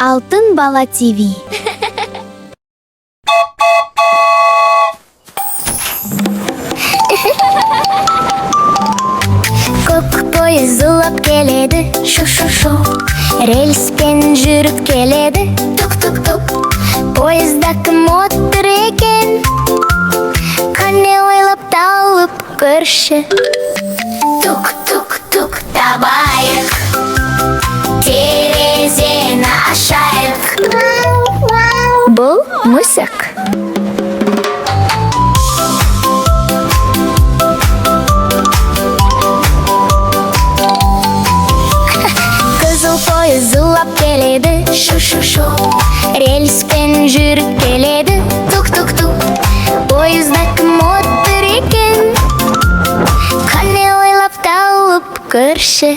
Алтын бала ТВ. Көк пойыз зулап келеді, шу-шу-шу. Рельспен жүріп келеді, тук-тук-тук. Пойызда кім отыр екен? Қане ойлап тауып көрші. Тук-тук-тук табайық, терезені ашайық. Бұл мысық. Қызыл пойыз зулап келеді, шу-шу-шу. Рельспен жүріп келеді, тук-тук-тук. Пойызда кім отыр екен? Қане ойлап тауып көрші.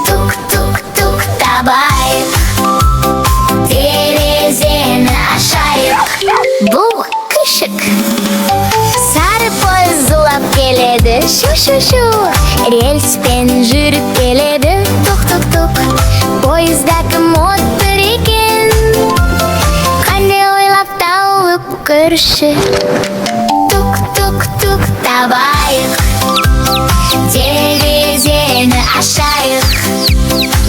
Тук-тук-тук табайық, терезені ашайық. Бұл күшік. Сары пойыз зулап келеді, шу-шу-шу. Рельспен жүріп келеді, тук-тук-тук. Пойызда кім отыр екен? Қане ойлап тауып көрші. Тук-тук-тук табайық, терезені ашайық.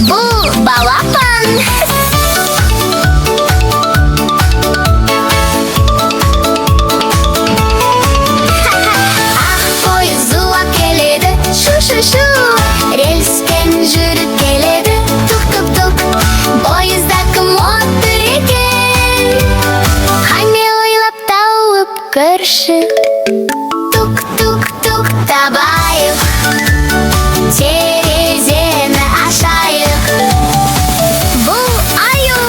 Бұл балапан. Ақ пойыз зулап келеді, шу-шу-шу. Рельспен жүріп келеді, тук-тук-тук. Пойызда кім отыр екен? Қане ойлап тауып көрші. Тук-тук-тук табайық, терезені ашайық. Бұл аю.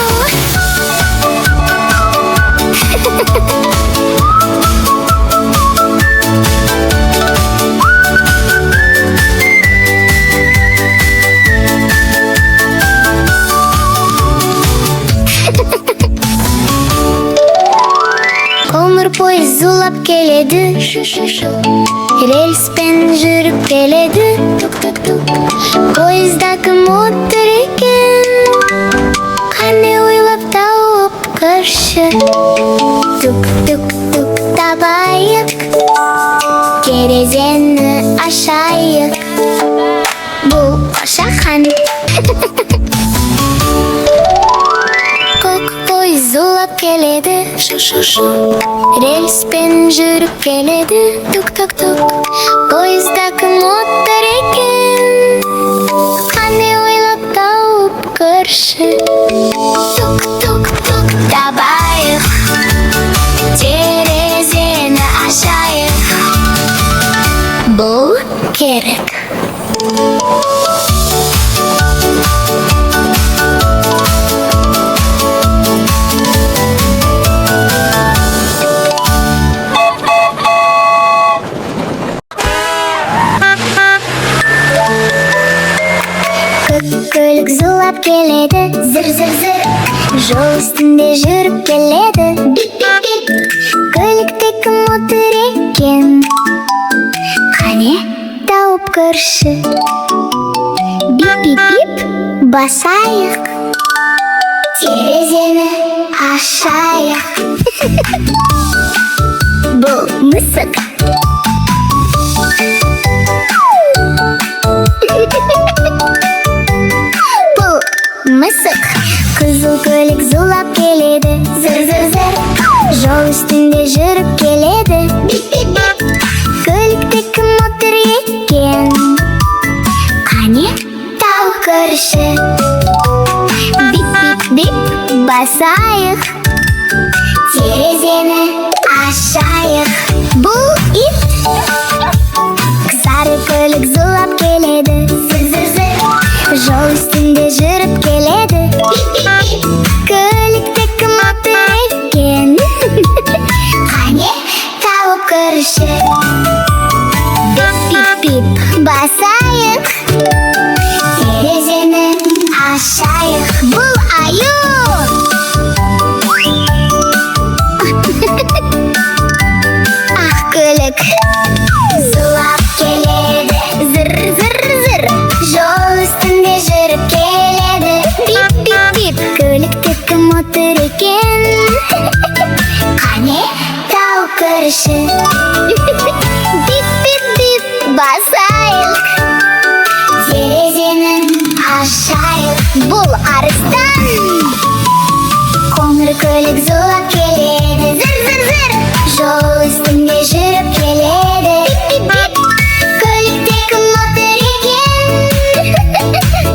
Көмір пойыз зулап келеді, шу-шу-шу. Рельспен жүріп келеді, тук-тук-тук. Пойызда кім отыр екен? Қане ойлап тауып көрші. Тук-тук-тук табайық, терезені ашайық. Бұл қошақан. Көк пойыз зулап келеді, шу-шу-шу. Рельспен жүріп келеді, тук-тук-тук. Пойызда кім отыр екен? Қане ойлап тауып көрші. Тук-тук-тук табайық, терезені ашайық. Бұл керек. Көлік зулап келеді, зір-зір-зір. Жол үстінде жүріп келеді, бип-бип-бип. Көлікте кім отыр екен? Қане тауып көрші. Бип-бип-бип басайық, терезені ашайық. Бұл мысық. Бұл мысық. Қызыл көлік зулап келеді, зір-зір-зір. Жол үстінде жүріп келеді, бип-бип-бип. Көлікте кім отыр екен? Қане тауып көрші. Бип-бип-бип басайық, терезені ашайық. Бұл ит. Сары көлік зулап келеді, зір-зір-зір. Жол үстінде жүріп келеді, бип-бип-бип. Көлікте кім отыр екен? Қане тауып көрші. Бип-бип-бип басайық, терезені ашайық. Бұл аю. Ақ көлік зулап келеді, зір-зір-зір. Жол үстінде жүріп келеді, бип-бип. алыстан. Қоңыр көлік зулап келеді, зыр зыр зыр. Жол үстінде жүріп келеді, бип бип бип. Көлікте кім отыр екен?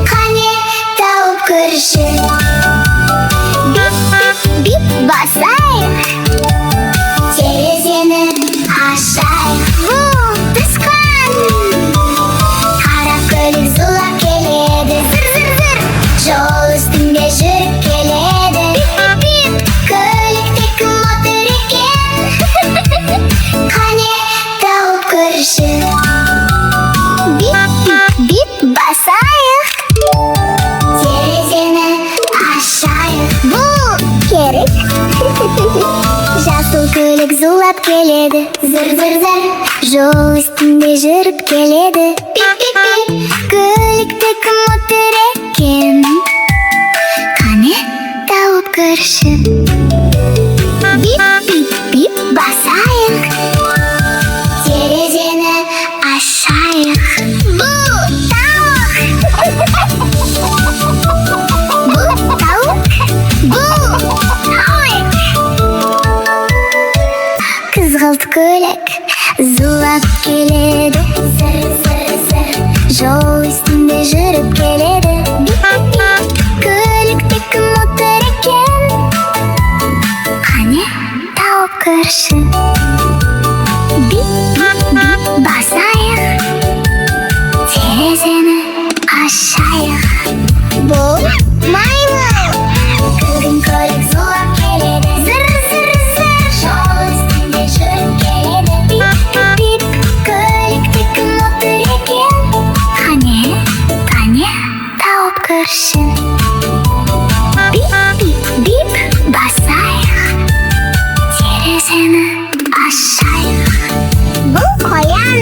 Қане тауып көрші. Бип бип бип басайық, терезені ашайық. Бұл тышқан. Қара көлік зулап келеді, зыр зыр зыр. Жол үстінде жүріп келеді, бип бип бип. Көлікте кім отыр екен? Қане тауып көрші. Бип бип бип басайық, терезені ашайық. Бұл керек. Жасыл көлік зулап келеді, зыр зыр зыр. Жол үстінде жүріп келеді, бип бип бип. Көлікте кім отыр екен? Қане тауып көрші. Бип бип бип басайық, терезені ашайық. Бұл тауық. Бұл тауық. Бұл тауық. Қызғылт көлік зулап келеді, зыр зыр зыр. Жол үстінде жүріп келеді, бип бип бип. Көлікте кім отыр екен? Қане тауып көрші. Бип бип бип басайық, терезені ашайық. Бұл маймыл. Күлгін көлік зулап келеді, зыр зыр зыр. Жол үстінде жүріп келеді, бип бип бип. Көлікте кім отыр екен? Қане тауып көрші. Бип бип бип басайық, терезені ашайық. Бұл қоян.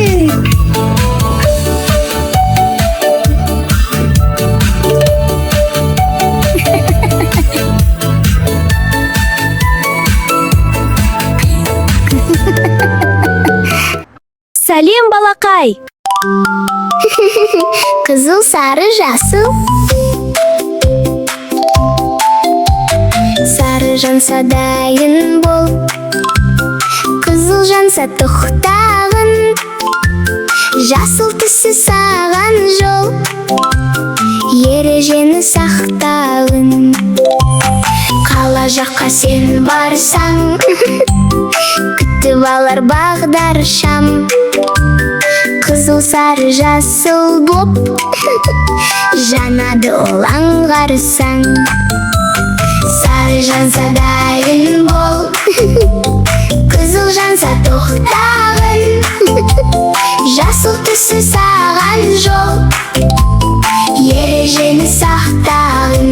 Сәлем, балақай. Қызыл, сары, жасыл. Сары жанса дайын бол, қызыл жанса тоқтағын. Жасыл түсі саған жол, ережені сақтағын. Қала жаққа сен барсаң, күтіп алар бағдар шам. Қызыл, сары, жасыл боп, жанады ол аңғарсаң. Сары жанса дайын бол, қызыл жанса тоқтағын. Жасыл түсі саған жол, ережені сақтағын.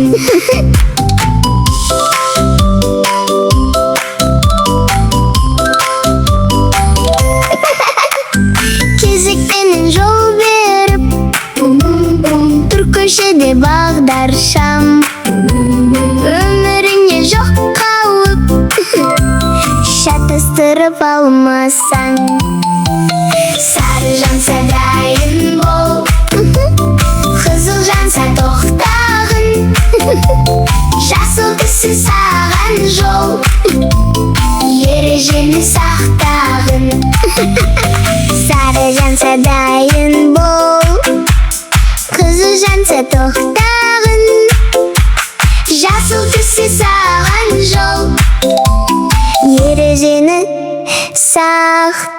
Кезекпенен жол беріп, тұр көшеде бағдар шам. Өміріңе жоқ қауіп, шатастырып алмасаң. Сары жанса дайын бол, қызыл жанса тоқтағын. Жасыл түсі саған жол, ережені сақтағын. Сары жанса дайын бол, қызыл жанса тоқтағын. Жасыл түсі саған жол, ережені сақтағын.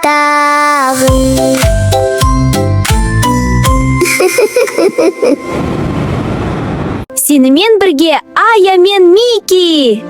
Сенімен бірге Ая мен Мики.